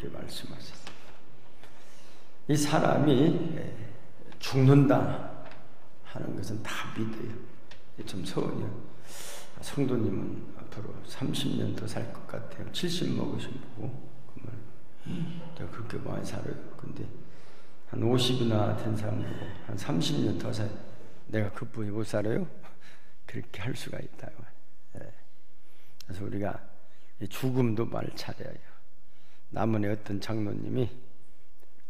그렇게 말씀하셨어요. 이 사람이 죽는다 하는 것은 다 믿어요. 좀 서운해요. 성도님은 앞으로 30년 더 살 것 같아요. 70 먹으신 거고, 내가 그렇게 많이 살아요. 근데 한 50이나 된 사람 보고 한 30년 더 살, 내가 그뿐이 못 살아요? 그렇게 할 수가 있다. 그래서 우리가 죽음도 말 잘해요. 남원의 어떤 장로님이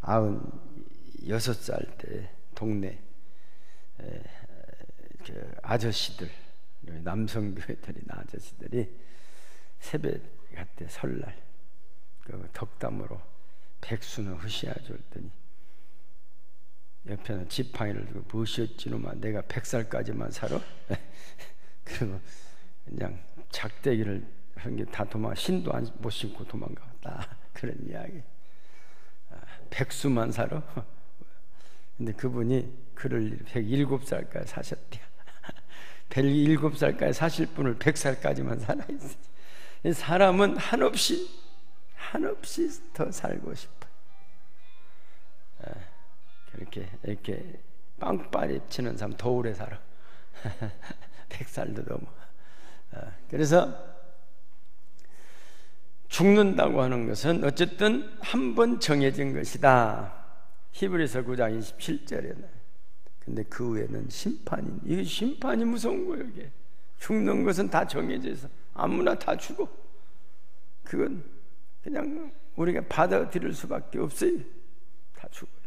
96살 때 동네 아저씨들, 남성교회들이나 아저씨들이 새벽 같대 설날 그 덕담으로 백수는 흐시야 줬더니 옆에는 지팡이를 두고 무엇이었지노마 내가 100살까지만 살아? 그리고 그냥 작대기를 한 게 다 신도 못 신고 도망갔다 그런 이야기. 백수만 살아? 근데 그분이 그를 107살까지 사셨대요. 107살까지 사실 분을 100살까지만 살아있어요. 사람은 한없이 더 살고 싶어요. 이렇게 빵빠리 치는 사람 더 오래 살아. 100살도 넘어. 그래서 죽는다고 하는 것은 어쨌든 한 번 정해진 것이다. 히브리서 9장 27절에는. 근데 그 후에는 이 심판이 무서운 거예요. 이게 죽는 것은 다 정해져 있어. 아무나 다 죽어. 그건 그냥 우리가 받아들일 수밖에 없어요. 다 죽어요.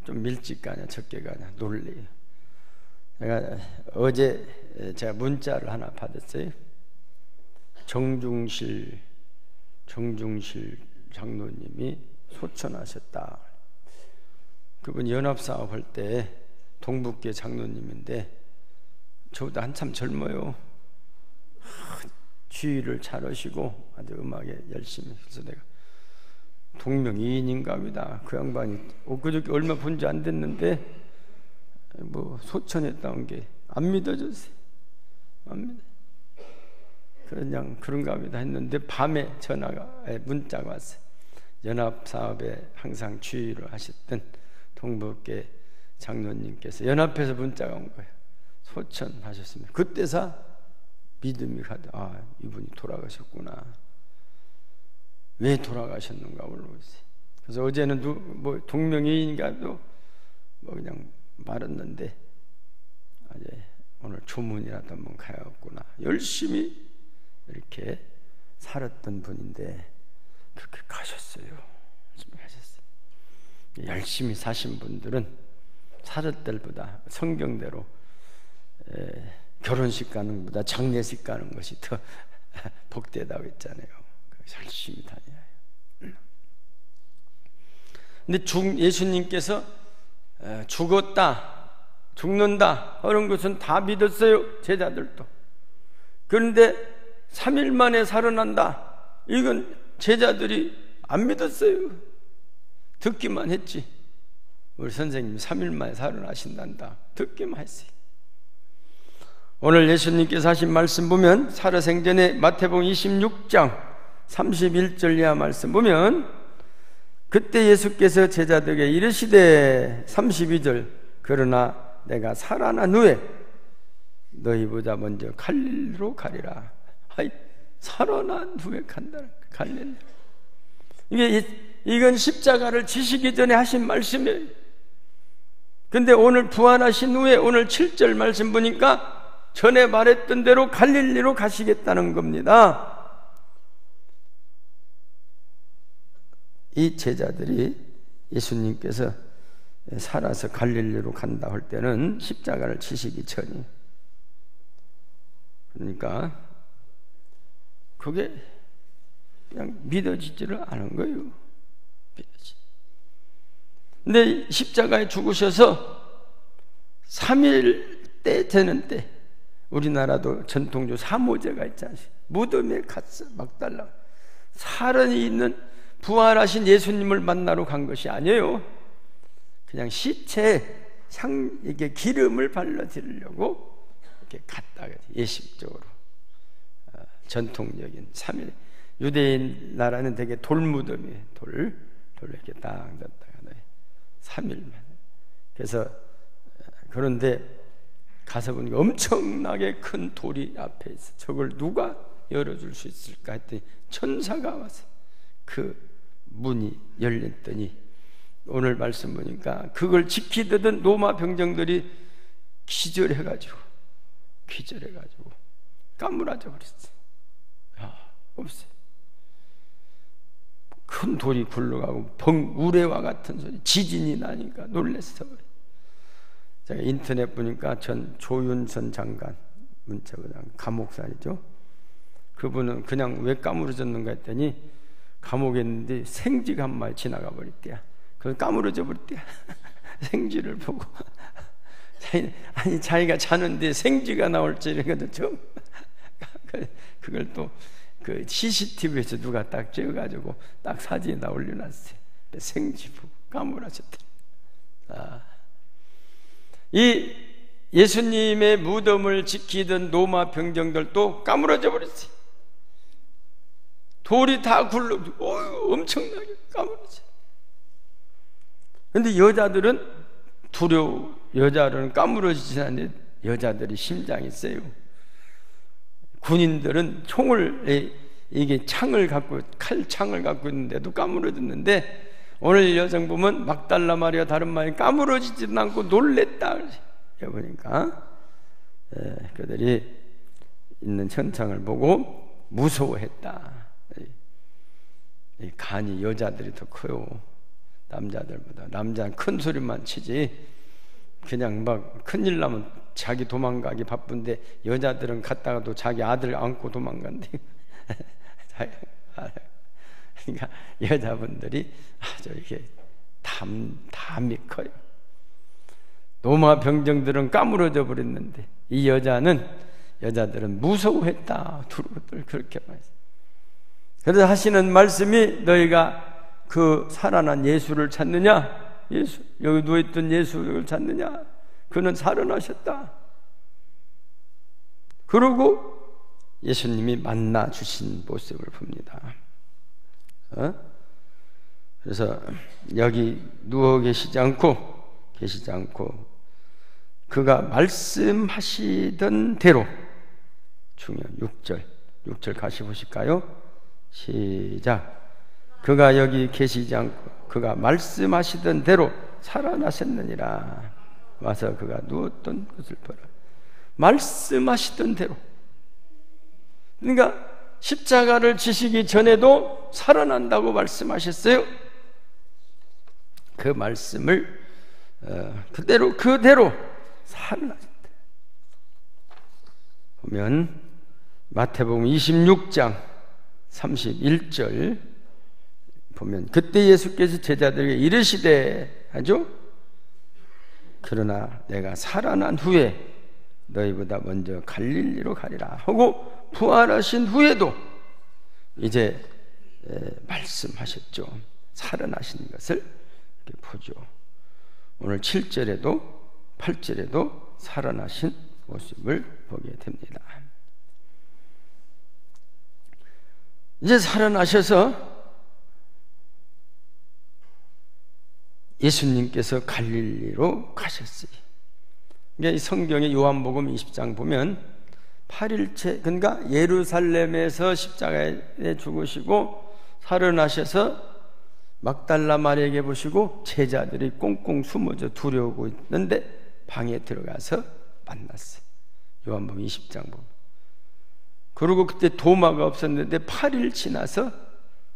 좀 일찍 가냐 적게 가냐 놀래요. 어제 제가 문자를 하나 받았어요. 정중실 장로님이 소천하셨다. 그분 연합사업 할 때 동북계 장로님인데 저보다 한참 젊어요. 주의를 잘 하시고 아주 음악에 열심히. 그래서 내가 동명이인인갑니다. 그 양반이 엊그저께 얼마 본 지 안 됐는데 뭐 소천했다는 게 안 믿어졌어요. 안 믿어. 그런가 합니다 했는데 밤에 문자가 왔어요. 연합사업에 항상 주의를 하셨던 동북계 장로님께서 연합해서 문자가 온 거예요. 소천하셨습니다. 그때서 믿음이 가다. 이분이 돌아가셨구나. 왜 돌아가셨는가 모르겠어요. 그래서 어제는 동명이인가도 그냥 말았는데 오늘 조문이라도 한번 가야겠구나. 열심히 이렇게 살았던 분인데 그렇게 가셨어요. 열심히 사신 분들은 살을 때보다 성경대로 결혼식 가는 것보다 장례식 가는 것이 더 복되다고 했잖아요. 열심히 다녀요. 근데 예수님께서 죽는다 그런 것은 다 믿었어요. 제자들도. 그런데 3일 만에 살아난다, 이건 제자들이 안 믿었어요. 듣기만 했지. 우리 선생님이 3일 만에 살아나신단다 듣기만 했어요. 오늘 예수님께서 하신 말씀 보면 살아생전에 마태복음 26장 31절 이하 말씀 보면 그때 예수께서 제자들에게 이르시되 32절 그러나 내가 살아난 후에 너희보다 먼저 갈릴리로 가리라. 살아난 후에 간다는 갈릴리. 이건 십자가를 지시기 전에 하신 말씀이에요. 근데 오늘 부활하신 후에 오늘 7절 말씀 보니까 전에 말했던 대로 갈릴리로 가시겠다는 겁니다. 이 제자들이 예수님께서 살아서 갈릴리로 간다 할 때는 십자가를 지시기 전이. 그러니까 그게 그냥 믿어지지를 않은 거예요. 근데 십자가에 죽으셔서 3일 때 되는 때 우리나라도 전통적 사모제가 있지 않습니까? 무덤에 갔어. 막달라 살아있는 있는 부활하신 예수님을 만나러 간 것이 아니에요. 그냥 시체에 이게 기름을 발라드리려고 이렇게 갔다. 예식적으로 전통적인 3일 유대인 나라는 되게 돌무덤이에요. 돌 이렇게 딱 넣었다가 3일 만에. 그래서 그런데 가서 보니까 엄청나게 큰 돌이 앞에 있어. 저걸 누가 열어줄 수 있을까 했더니 천사가 와서 그 문이 열렸더니 오늘 말씀 보니까 그걸 지키던 로마 병정들이 기절해가지고 까무라져 버렸어. 없어요. 큰 돌이 굴러가고 우레와 같은 소리, 지진이 나니까 놀랬어. 제가 인터넷 보니까 전 조윤선 장관, 문체부장 감옥살이죠. 그분은 그냥 왜 까무러졌는가 했더니 감옥에 있는데 생쥐가 한 마리 지나가 버렸대야. 그걸 까무러져 버렸대야. 생쥐를 보고 아니 자기가 자는데 생쥐가 나올 줄이거든 처음. 그걸 또 그 CCTV에서 누가 딱 찍어가지고 딱 사진에다 올려놨어요. 생쥐 보고 까무러졌더라. 이 예수님의 무덤을 지키던 로마 병정들도 까무러져 버렸어요. 돌이 다 엄청나게 까무러져. 근데 여자들은 여자들은 까무러지지 않는데 여자들이 심장이 세요. 군인들은 이게 창을 갖고 있는데도 까무러졌는데 오늘 여정 보면 막달라 마리아 다른 말이 까무러지지도 않고 놀랬다. 보니까 그들이 있는 천창을 보고 무서워했다. 이 간이 여자들이 더 커요. 남자들보다. 남자는 큰 소리만 치지 그냥 막 큰일 나면 자기 도망가기 바쁜데 여자들은 갔다가도 자기 아들 안고 도망간대. 그러니까 여자분들이 아주 이렇게 담이 커요. 로마 병정들은 까무러져 버렸는데 이 여자들은 무서워했다. 두루들 그렇게 말했어요. 그래서 하시는 말씀이 너희가 그 살아난 예수를 찾느냐? 예수 여기 누워있던 예수를 찾느냐? 그는 살아나셨다. 그러고 예수님이 만나 주신 모습을 봅니다. 그래서 여기 누워 계시지 않고 그가 말씀하시던 대로 중요한 6절 같이 보실까요? 시작. 그가 여기 계시지 않고 그가 말씀하시던 대로 살아나셨느니라. 와서 그가 누웠던 것을 보라. 말씀하시던 대로. 그러니까 십자가를 지시기 전에도 살아난다고 말씀하셨어요. 그 말씀을 그대로 살아나셨다. 보면 마태복음 26장 31절 보면 그때 예수께서 제자들에게 이르시되 하죠. 그러나 내가 살아난 후에 너희보다 먼저 갈릴리로 가리라 하고 부활하신 후에도 이제 말씀하셨죠. 살아나신 것을 이렇게 보죠. 오늘 7절에도 8절에도 살아나신 모습을 보게 됩니다. 이제 살아나셔서 예수님께서 갈릴리로 가셨어요. 그러니까 이 성경의 요한복음 20장 보면 8일째, 그러니까 예루살렘에서 십자가에 죽으시고 살아나셔서 막달라 마리아에게 보시고 제자들이 꽁꽁 숨어져 두려워하고 있는데 방에 들어가서 만났어요. 요한복음 20장 보면. 그리고 그때 도마가 없었는데 8일 지나서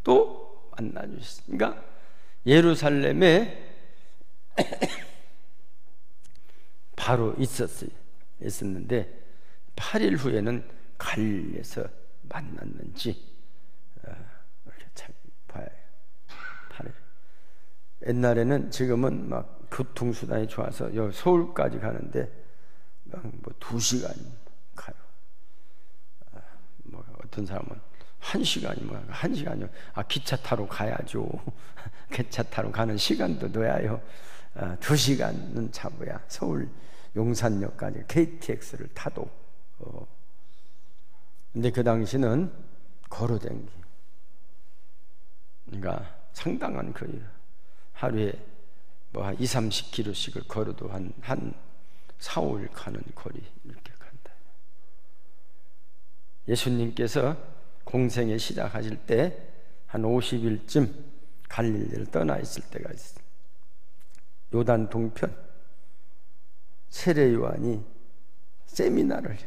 또 만나주셨어요. 그러니까 예루살렘에 바로 있었는데 8일 후에는 갈릴리에서 만났는지 이렇게 잘 봐야 해요. 8일. 옛날에는 지금은 막 교통수단이 좋아서 여기 서울까지 가는데 뭐 2시간 가요. 뭐 어떤 사람은 1시간이면 1시간이요. 기차 타러 가야죠. 기차 타러 가는 시간도 넣어야요. 2시간은 잡아야 서울 용산역까지 KTX를 타도. 근데 그 당시는 걸어 댕기. 그러니까 상당한 거리예요. 하루에 뭐 한 20-30km씩을 걸어도 한 4-5일 가는 거리 이렇게 간다. 예수님께서 공생에 시작하실 때 한 50일쯤 갈릴리를 떠나 있을 때가 있어요. 요단 동편 세례 요한이 세미나를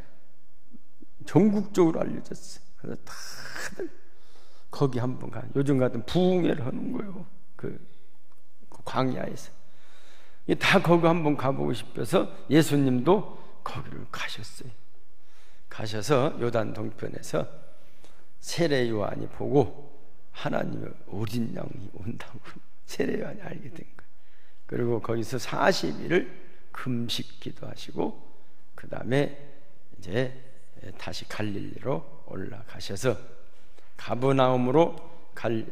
전국적으로 알려졌어요. 그래서 다들 거기 한번 가. 요즘 같은 부흥회를 하는 거예요. 그 광야에서 다 거기 한번 가보고 싶어서 예수님도 거기를 가셨어요. 가셔서 요단 동편에서 세례 요한이 보고 하나님의 어린 양이 온다고 세례 요한이 알게 된 거예요. 그리고 거기서 40일을 금식 기도하시고 그 다음에 이제 다시 갈릴리로 올라가셔서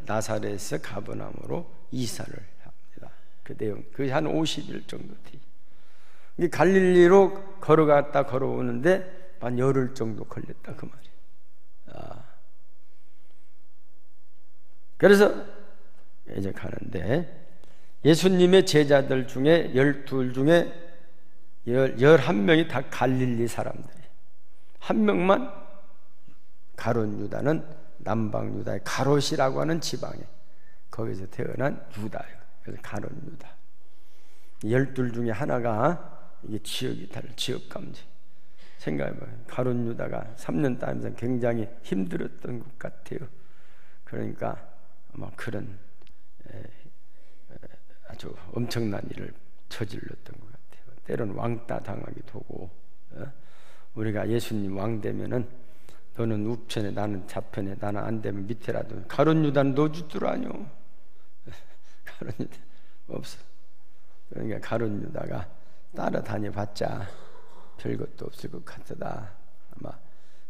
나사렛에서 가버나움으로 이사를 합니다. 그 내용, 그게 한 50일 정도 돼요. 갈릴리로 걸어갔다 걸어오는데 한 열흘 정도 걸렸다 그 말이에요. 그래서 이제 가는데 예수님의 제자들 중에 12 중에 11명이 다 갈릴리 사람들이에요. 한 명만 가룟 유다는 남방 유다의 가롯이라고 하는 지방에 거기서 태어난 유다예요. 그래서 가룟 유다. 12 중에 하나가 이게 지역이 달라. 지역 감지. 생각해봐요. 가룟 유다가 3년 따면서 굉장히 힘들었던 것 같아요. 그러니까 아마 그런 아주 엄청난 일을 저질렀던 것 같아요. 때로는 왕따 당하기도 하고, 우리가 예수님 왕 되면은 너는 우편에 나는 좌편에 나는 안 되면 밑에라도 가룟 유다는 너 주더라뇨. 가룟 유다 없어. 그러니까 가룟 유다가 따라다녀봤자 별것도 없을 것 같다. 아마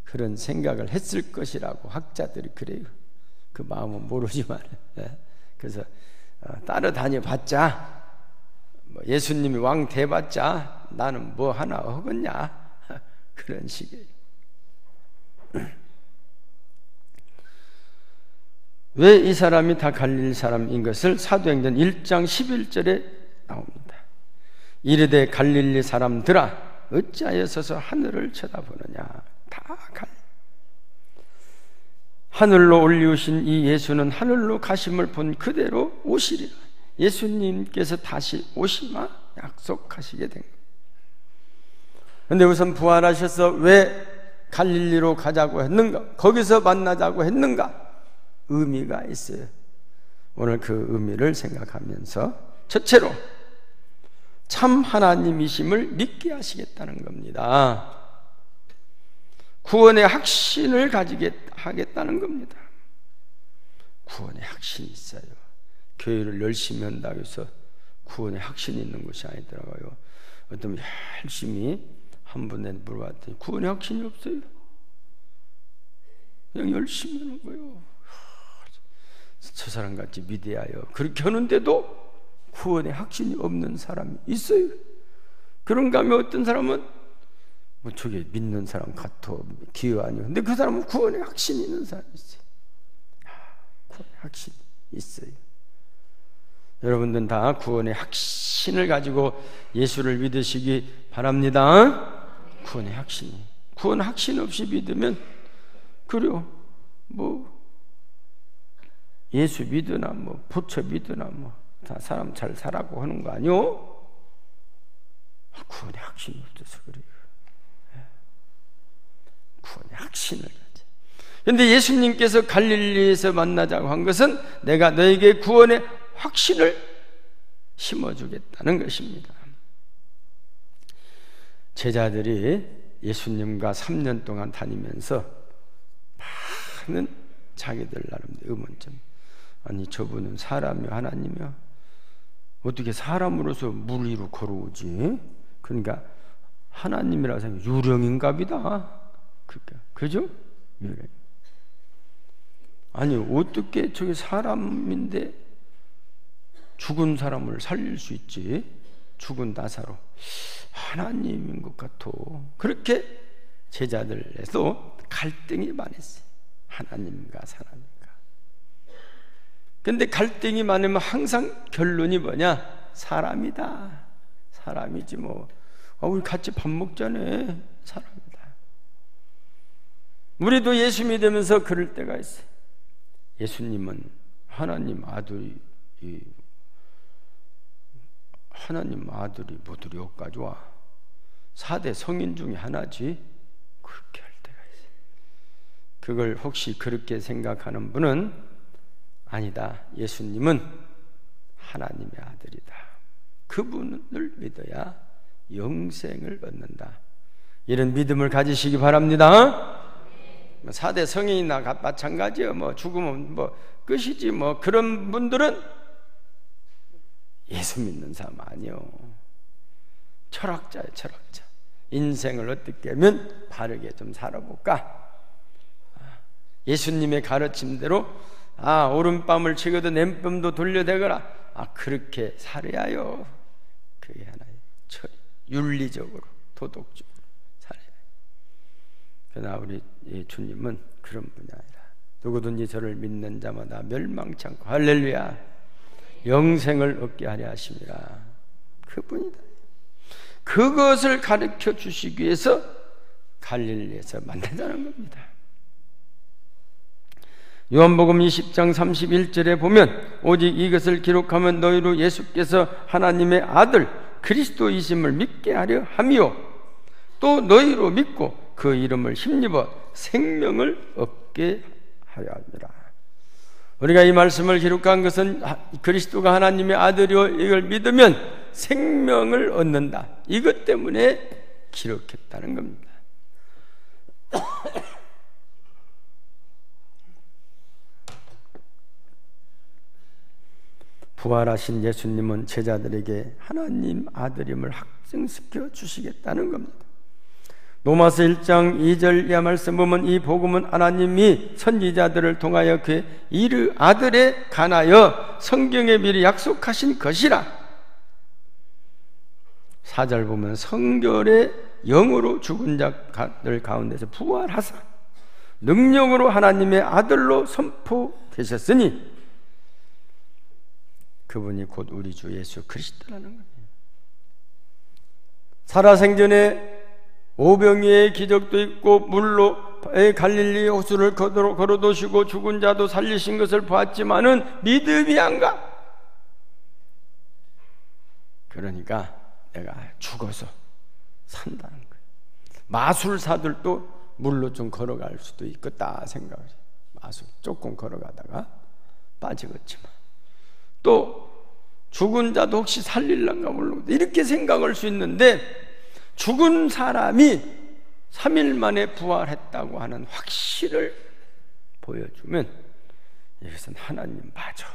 그런 생각을 했을 것이라고 학자들이 그래요. 그 마음은 모르지만 그래서 따라다녀봤자 뭐 예수님이 왕 돼봤자 나는 뭐 하나 하겠냐 그런 식이에요. 왜 이 사람이 다 갈릴리 사람인 것을 사도행전 1장 11절에 나옵니다. 이르되 갈릴리 사람들아 어찌하여 서서 하늘을 쳐다보느냐. 다 하늘로 올리우신 이 예수는 하늘로 가심을 본 그대로 오시리라. 예수님께서 다시 오시마 약속하시게 된 겁니다. 그런데 우선 부활하셔서 왜 갈릴리로 가자고 했는가? 거기서 만나자고 했는가? 의미가 있어요. 오늘 그 의미를 생각하면서 첫째로 참 하나님이심을 믿게 하시겠다는 겁니다. 구원의 확신을 가지게 하겠다는 겁니다. 구원의 확신이 있어요. 교회를 열심히 한다고 해서 구원의 확신이 있는 것이 아니더라고요. 어떤 열심히 한 분에 물어봤더니 구원의 확신이 없어요. 그냥 열심히 하는 거예요. 저 사람같이 믿어야 해요. 그렇게 하는데도 구원의 확신이 없는 사람이 있어요. 그런가 하면 어떤 사람은 뭐 저게 믿는 사람 같아 기여 아니요. 근데 그 사람은 구원의 확신이 있는 사람이 있어요. 구원의 확신이 있어요. 여러분들은 다 구원의 확신을 가지고 예수를 믿으시기 바랍니다. 구원의 확신이. 구원 확신 없이 믿으면 그래요. 뭐 예수 믿으나 뭐 부처 믿으나 뭐 다 사람 잘 살라고 하는 거 아니요? 구원의 확신이 없어서 그래요. 구원의 확신을 가지. 그런데 예수님께서 갈릴리에서 만나자고 한 것은 내가 너에게 구원의 확신을 심어주겠다는 것입니다. 제자들이 예수님과 3년 동안 다니면서 많은 자기들 나름대로 의문점. 아니 저분은 사람이요 하나님이요? 어떻게 사람으로서 물 위로 걸어오지? 그러니까 하나님이라고 생각 유령인갑이다. 그러니까 그죠? 유령. 아니 어떻게 저게 사람인데 죽은 사람을 살릴 수 있지? 죽은 나사로 하나님인 것 같아. 그렇게 제자들에서 갈등이 많았어요. 하나님과 사람인가. 근데 갈등이 많으면 항상 결론이 뭐냐? 사람이다. 사람이지 뭐. 우리 같이 밥 먹자네. 사람이다. 우리도 예수 믿으면서 그럴 때가 있어요. 예수님은 하나님 아들이 뭐들이 여기까지 와. 4대 성인 중에 하나지. 그렇게 할 때가 있어요. 그걸 혹시 그렇게 생각하는 분은 아니다. 예수님은 하나님의 아들이다. 그분을 믿어야 영생을 얻는다. 이런 믿음을 가지시기 바랍니다. 4대 성인이나 마찬가지요. 뭐 죽으면 뭐 끝이지 뭐. 그런 분들은 예수 믿는 사람 아니요. 철학자예요, 철학자. 인생을 어떻게 하면 바르게 좀 살아볼까? 예수님의 가르침대로 오른밤을 치고도 왼밤도 돌려대거라. 그렇게 살아야요. 그게 하나의 윤리적으로, 도덕적으로 살아야 해요. 그러나 우리 주님은 그런 분이 아니라 누구든지 저를 믿는 자마다 멸망치 않고 할렐루야 영생을 얻게 하려 하심이라. 그분이다. 그것을 가르쳐 주시기 위해서 갈릴리에서 만나자는 겁니다. 요한복음 20장 31절에 보면 오직 이것을 기록하면 너희로 예수께서 하나님의 아들 그리스도이심을 믿게 하려 함이요 또 너희로 믿고 그 이름을 힘입어 생명을 얻게 하려 함이라. 우리가 이 말씀을 기록한 것은 그리스도가 하나님의 아들이요 이걸 믿으면 생명을 얻는다. 이것 때문에 기록했다는 겁니다. 부활하신 예수님은 제자들에게 하나님 아들임을 확증시켜 주시겠다는 겁니다. 로마서 1장 2절 이하 말씀 보면 이 복음은 하나님이 선지자들을 통하여 그의 이르 아들에 관하여 성경에 미리 약속하신 것이라. 4절 보면 성결의 영으로 죽은 자들 가운데서 부활하사 능력으로 하나님의 아들로 선포되셨으니 그분이 곧 우리 주 예수 그리스도라는 거예요. 살아생전에 오병이의 기적도 있고 물로 갈릴리 호수를 걸어도시고 죽은 자도 살리신 것을 보았지만은 믿음이 안 가. 그러니까 내가 죽어서 산다는 거예요. 마술사들도 물로 좀 걸어갈 수도 있겠다 생각을 해요. 마술 조금 걸어가다가 빠지겠지만 또 죽은 자도 혹시 살릴란가 모르겠다 이렇게 생각할 수 있는데 죽은 사람이 3일 만에 부활했다고 하는 확신을 보여주면 이것은 하나님 맞아.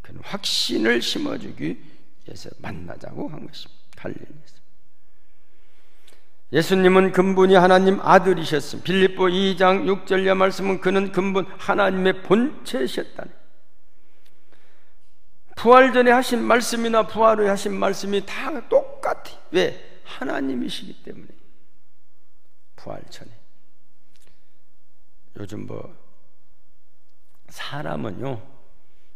그런 확신을 심어주기 위해서 만나자고 한 것입니다. 갈릴리에서. 예수님은 근본이 하나님 아들이셨습니다. 빌립보 2장 6절 이하 말씀은 그는 근본 하나님의 본체이셨다는. 부활 전에 하신 말씀이나 부활 후에 하신 말씀이 다 똑같아. 왜? 하나님이시기 때문에. 부활 전에. 요즘 뭐 사람은요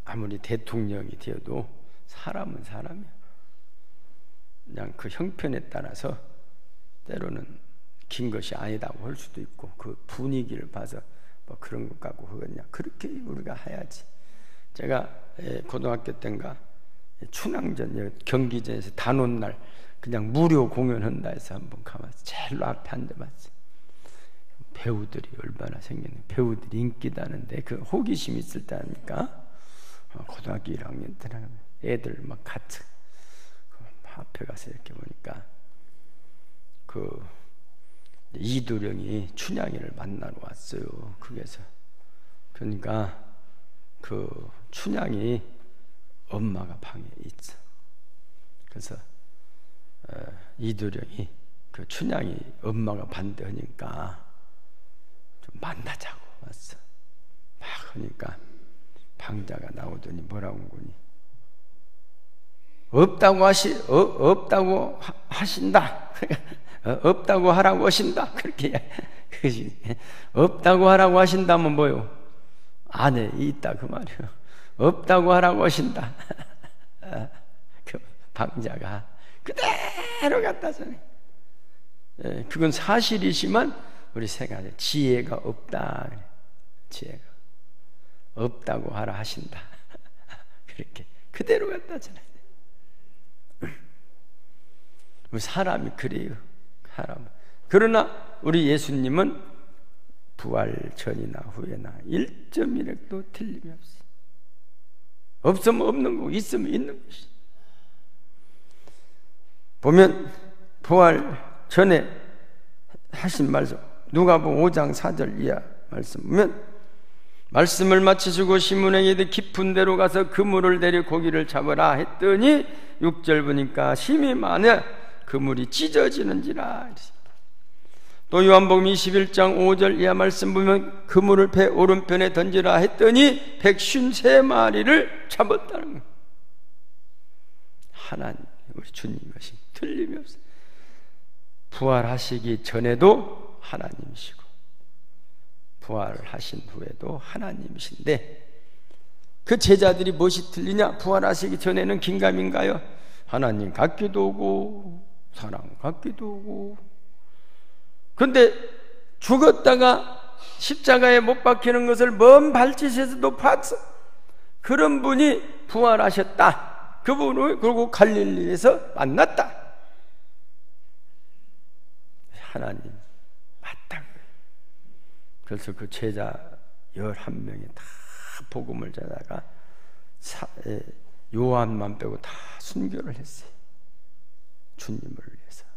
아무리 대통령이 되어도 사람은 사람이야. 그냥 그 형편에 따라서 때로는 긴 것이 아니다고 할 수도 있고 그 분위기를 봐서 뭐 그런 것 같고 그거냐 그렇게 우리가 해야지. 제가 고등학교 때인가 춘향전 경기전에서 단오날 그냥 무료 공연한다 해서 한번 가봤어. 제일 앞에 앉아봤어. 배우들이 얼마나 생겼는데 배우들이 인기다는데 그 호기심 있을 때 하니까 고등학교 1학년 때는 애들 막 같이 앞에 가서 이렇게 보니까 그 이두령이 춘향이를 만나러 왔어요. 거기서 그러니까 그 춘향이 엄마가 방에 있어. 그래서 이두령이 그 춘향이 엄마가 반대하니까 좀 만나자고 왔어. 막 하니까 방자가 나오더니 뭐라고 한 거니? 없다고 하신다. 없다고 하라고 하신다. 그렇게 없다고 하라고 하신다면 뭐요? 안에 있다 그 말이에요. 없다고 하라고 하신다. 그 방자가 그대로 갖다 전해. 그건 사실이지만 우리 생각에 지혜가 없다. 지혜가 없다고 하라 하신다. 그렇게 그대로 갖다 전해. 우리 사람이 그래요. 사람. 그러나 우리 예수님은 부활 전이나 후에나 1.1핵도 틀림이 없어요. 없으면 없는 거고 있으면 있는 것이. 보면 부활 전에 하신 말씀, 누가복음 5장 4절 이하 말씀 보면, 말씀을 마치시고 시몬에게 깊은 데로 가서 그물을 내려 고기를 잡으라 했더니 6절 보니까 심히 많아 그물이 찢어지는지라. 또 요한복음 21장 5절 이하 말씀 보면 그물을 배 오른편에 던지라 했더니 153마리를 잡았다는 거예요. 하나님, 우리 주님 것이 틀림이 없어요. 부활하시기 전에도 하나님이시고 부활하신 후에도 하나님이신데, 그 제자들이 무엇이 틀리냐? 부활하시기 전에는 긴가민가요? 하나님 같기도 하고 사랑 같기도 하고, 근데 죽었다가 십자가에 못 박히는 것을 먼 발치에서도 봤어. 그런 분이 부활하셨다. 그분을 그리고 갈릴리에서 만났다. 하나님 맞다. 그래서 그 제자 11명이 다 복음을 전하다가 요한만 빼고 다 순교를 했어요. 주님을 위해서.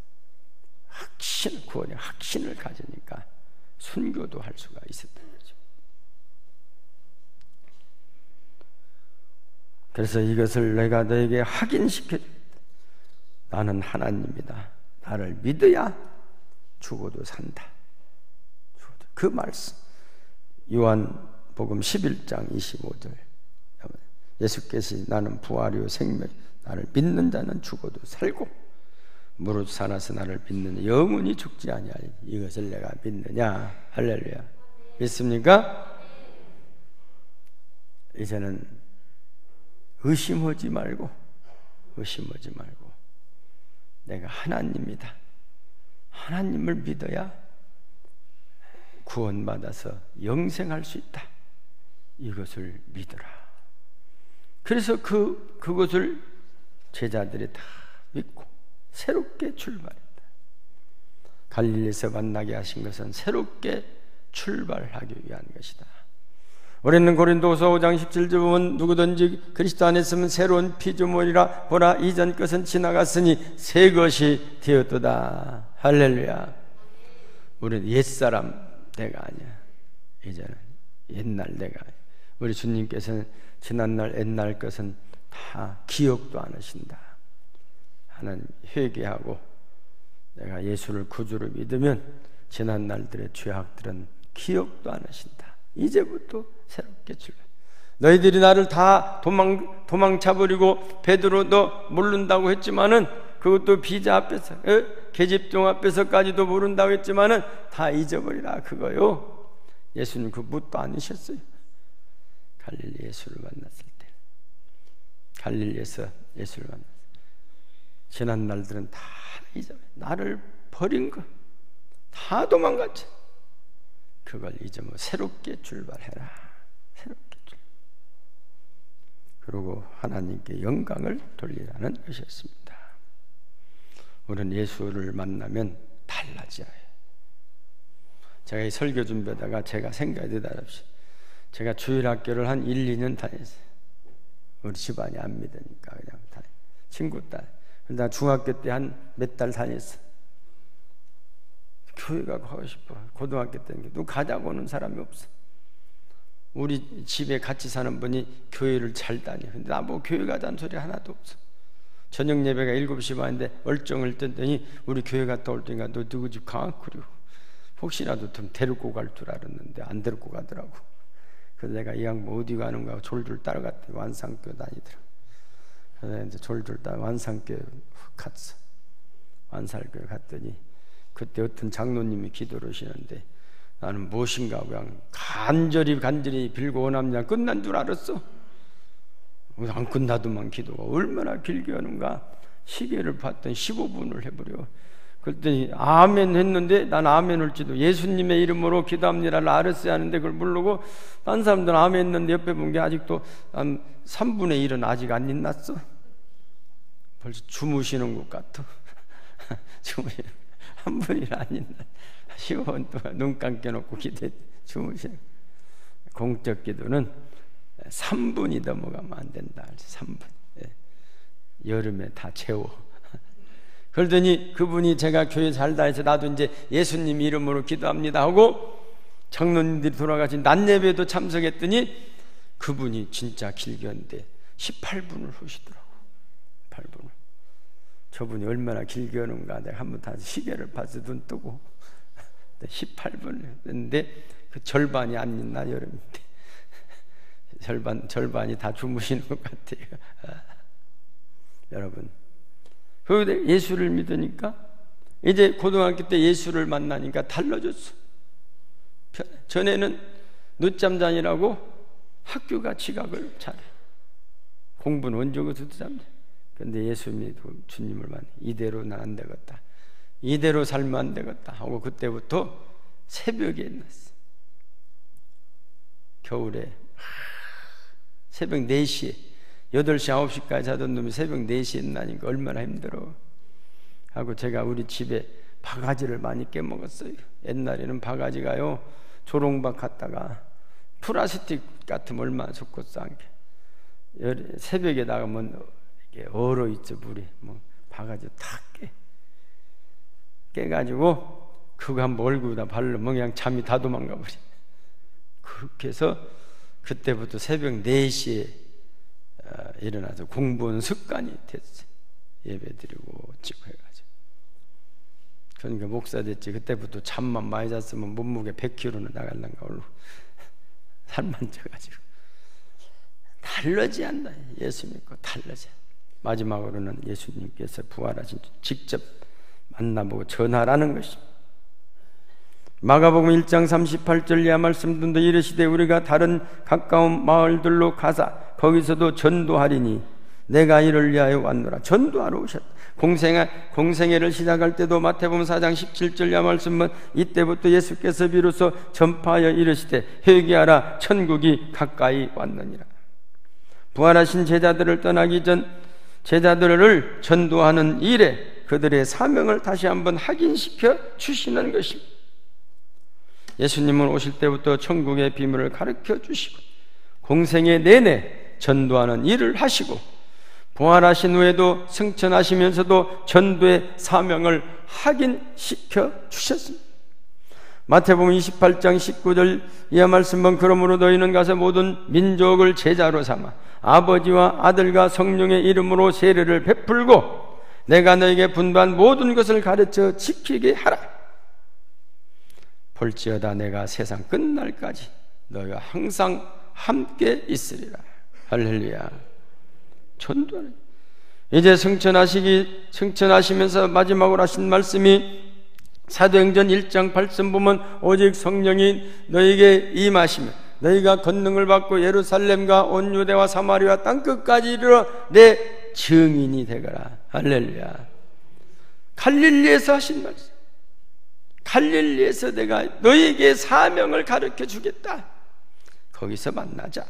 구원의 확신을 가지니까 순교도 할 수가 있었던 거죠. 그래서 이것을 내가 너에게 확인시켜주겠다. 나는 하나님이다. 나를 믿어야 죽어도 산다. 그 말씀, 요한복음 11장 25절, 예수께서 나는 부활이요 생명, 나를 믿는 자는 죽어도 살고 무릇 살아서 나를 믿는 영원히 죽지 아니하리. 이것을 내가 믿느냐? 할렐루야. 믿습니까? 이제는 의심하지 말고 내가 하나님이다. 하나님을 믿어야 구원받아서 영생할 수 있다. 이것을 믿어라. 그래서 그것을 제자들이 다 믿고 새롭게 출발했다. 갈릴리에서 만나게 하신 것은 새롭게 출발하기 위한 것이다. 우리는 고린도후서 5장 17절 보면 누구든지 그리스도 안에 있으면 새로운 피조물이라. 보라 이전 것은 지나갔으니 새 것이 되었도다. 할렐루야. 우리는 옛사람 내가 아니야. 이제는 옛날 내가 아니야. 우리 주님께서는 지난날 옛날 것은 다 기억도 안 하신다. 하나님 회개하고 내가 예수를 구주로 믿으면 지난 날들의 죄악들은 기억도 안 하신다. 이제부터 새롭게 출발. 너희들이 나를 다 도망쳐버리고 베드로 너 모른다고 했지만은 그것도 비자 앞에서 계집종 앞에서까지도 모른다고 했지만은 다 잊어버리라 그거요. 예수님 그 묻도 아니셨어요. 갈릴리 예수를 만났을 때, 갈릴리에서 예수를 만났어요. 지난 날들은 다 잊어버려. 나를 버린 거 다 도망갔지. 그걸 잊으면 새롭게 출발해라. 새롭게 출발. 그리고 하나님께 영광을 돌리라는 것이었습니다. 우리는 예수를 만나면 달라져요. 제가 이 설교 준비하다가 제가 생각이 되다랍시. 제가 주일학교를 한 1, 2년 다녔어요. 우리 집안이 안 믿으니까 그냥 다녔어요. 친구 딸. 나 중학교 때 한 몇 달 다녔어. 교회가 가고 싶어. 고등학교 때는 누구 가자고 오는 사람이 없어. 우리 집에 같이 사는 분이 교회를 잘 다녀. 근데 나보고 교회 가자는 소리 하나도 없어. 저녁 예배가 7시 반인데 얼쩡을 떴더니 우리 교회 갔다 올 때니까 너 누구 집 가? 그리고 혹시라도 좀 데리고 갈 줄 알았는데 안 데리고 가더라고. 그래서 내가 이 양반 어디 가는가 하고 졸졸 따라갔더니 완산교 다니더라고. 그래서 이제 졸졸 따라 완산교에 훅 갔어. 완산교에 갔더니 그때 어떤 장로님이 기도를 하시는데 나는 무엇인가 그냥 간절히 빌고 원합니다. 끝난 줄 알았어. 안 끝나도만 기도가 얼마나 길게 하는가. 시계를 봤더니 15분을 해버려. 그랬더니 아멘 했는데 난 아멘 할지도 예수님의 이름으로 기도합니다를 알았어야 하는데 그걸 모르고 딴 사람들은 아멘 했는데 옆에 본 게 아직도 한 3분의 1은 아직 안 일어났어. 벌써 주무시는 것 같아. 주무시는 한 분이 안 일어나. 15분 동안 눈 감겨놓고 기도해 주무시는. 공적 기도는 3분이 넘어가면 안 된다. 3분. 여름에 다 채워. 그러더니 그분이 제가 교회 살다 해서 나도 이제 예수님 이름으로 기도합니다 하고 장로님들이 돌아가신 낮 예배도 참석했더니 그분이 진짜 길게 하는데 18분을 하시더라고. 18분을. 저분이 얼마나 길게 하는가 내가 한번 다 시계를 봐서 눈 뜨고 18분을 했는데 그 절반이 안 있나 여름인데 절반이 다 주무시는 것 같아요. 여러분, 그 예수를 믿으니까 이제 고등학교 때 예수를 만나니까 달라졌어. 전에는 늦잠 자니라고 학교가 지각을 잘해. 공부는 언제 가서도 잠자. 근데 예수 믿고 주님을 만나 이대로는 안 되겠다. 이대로 살면 안 되겠다 하고 그때부터 새벽에 일어났어. 겨울에 새벽 4시에 8시 9시까지 하던 놈이 새벽 4시에 일어나니까 얼마나 힘들어 하고 제가 우리 집에 바가지를 많이 깨먹었어요. 옛날에는 바가지가요 조롱박 갖다가 플라스틱 같으면 얼마나 좋고 싼 게 새벽에 나가면 이게 얼어 있죠 물이. 뭐 바가지 다 깨가지고 그거 한번 얼굴에다 바르면 그냥 잠이 다 도망가 버려. 그렇게 해서 그때부터 새벽 4시에 일어나서 공부하는 습관이 됐어요. 예배드리고 찍고 해가지고. 그러니까 목사 됐지. 그때부터 잠만 많이 잤으면 몸무게 100kg는 나갈란가 올라. 살만 쪄가지고 달라지 않나. 예수 믿고 달라져. 마지막으로는 예수님께서 부활하신 직접 만나보고 전하라는 것입니다. 마가복음 1장 38절 이하 말씀도 이르시되 우리가 다른 가까운 마을들로 가사 거기서도 전도하리니 내가 이를 위하여 왔노라. 전도하러 오셨다. 공생애를 시작할 때도 마태복음 4장 17절 이하 말씀은 이때부터 예수께서 비로소 전파하여 이르시되 회개하라 천국이 가까이 왔느니라. 부활하신 제자들을 떠나기 전 제자들을 전도하는 일에 그들의 사명을 다시 한번 확인시켜 주시는 것입니다. 예수님은 오실 때부터 천국의 비밀을 가르쳐 주시고 공생애 내내 전도하는 일을 하시고 부활하신 후에도 승천하시면서도 전도의 사명을 확인시켜 주셨습니다. 마태복음 28장 19절 이하 말씀은 그러므로 너희는 가서 모든 민족을 제자로 삼아 아버지와 아들과 성령의 이름으로 세례를 베풀고 내가 너에게 분부한 모든 것을 가르쳐 지키게 하라. 볼지어다 내가 세상 끝날까지 너희가 항상 함께 있으리라. 할렐루야. 전도하는 이제 승천하시면서 마지막으로 하신 말씀이 사도행전 1장 8절 보면 오직 성령이 너희에게 임하시면 너희가 권능을 받고 예루살렘과 온 유대와 사마리아 땅끝까지 이르러 내 증인이 되거라. 할렐루야. 갈릴리에서 하신 말씀. 갈릴리에서 내가 너희에게 사명을 가르쳐 주겠다. 거기서 만나자.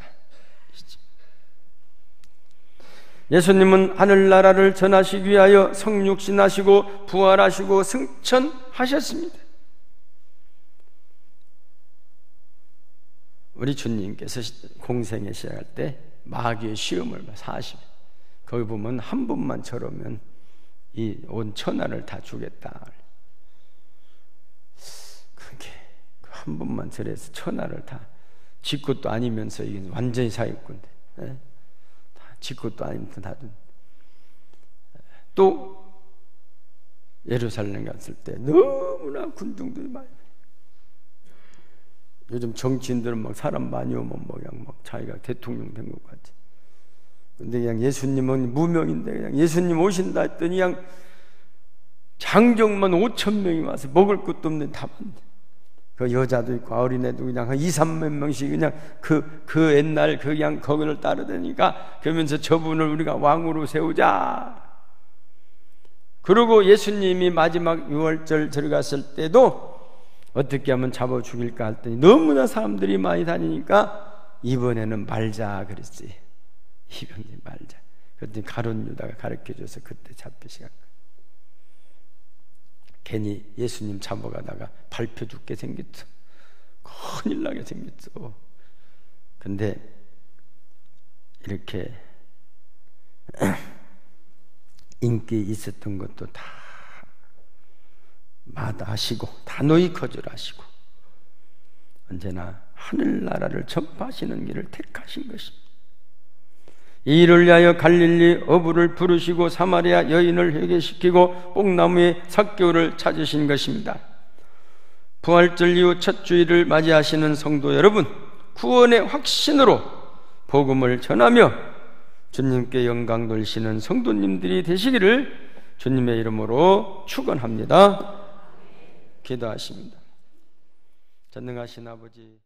예수님은 하늘나라를 전하시기 위하여 성육신하시고 부활하시고 승천하셨습니다. 우리 주님께서 공생에 시작할 때 마귀의 시험을 40 거기 보면 한 분만 저러면 이 온 천하를 다 주겠다. 그렇게 한 분만 저래서 천하를 다 지 것도 아니면서 이게 완전히 사기꾼데 다 지 것도 아니면서 다 또 예루살렘 갔을 때 너무나 군중들이 많이. 요즘 정치인들은 막 사람 많이 오면 뭐 그냥 막 자기가 대통령 된 것 같지. 근데 그냥 예수님은 무명인데 그냥 예수님 오신다 했더니 그냥 장정만 5,000명이 와서 먹을 것도 없는 다 많대. 그 여자도 있고 어린애도 그냥 한 2, 3만 명씩 그냥 그 옛날 그냥 거기를 따르다니까 그러면서 저분을 우리가 왕으로 세우자. 그리고 예수님이 마지막 유월절 들어갔을 때도 어떻게 하면 잡아 죽일까 했더니 너무나 사람들이 많이 다니니까 이번에는 말자 그랬지. 이병재 말자. 그랬더니 가룟 유다가 가르쳐줘서 그때 잡히시간 거예요. 괜히 예수님 잡아가다가 밟혀 죽게 생겼어. 큰일 나게 생겼어. 근데 이렇게 인기 있었던 것도 다 마다하시고 다 너희 거절하시고 언제나 하늘나라를 전파하시는 길을 택하신 것입니다. 이 일을 위하여 갈릴리 어부를 부르시고 사마리아 여인을 회개시키고 뽕나무에 삭개오를 찾으신 것입니다. 부활절 이후 첫 주일을 맞이하시는 성도 여러분, 구원의 확신으로 복음을 전하며 주님께 영광 돌리시는 성도님들이 되시기를 주님의 이름으로 축원합니다. 기도하십니다. 전능하신 아버지,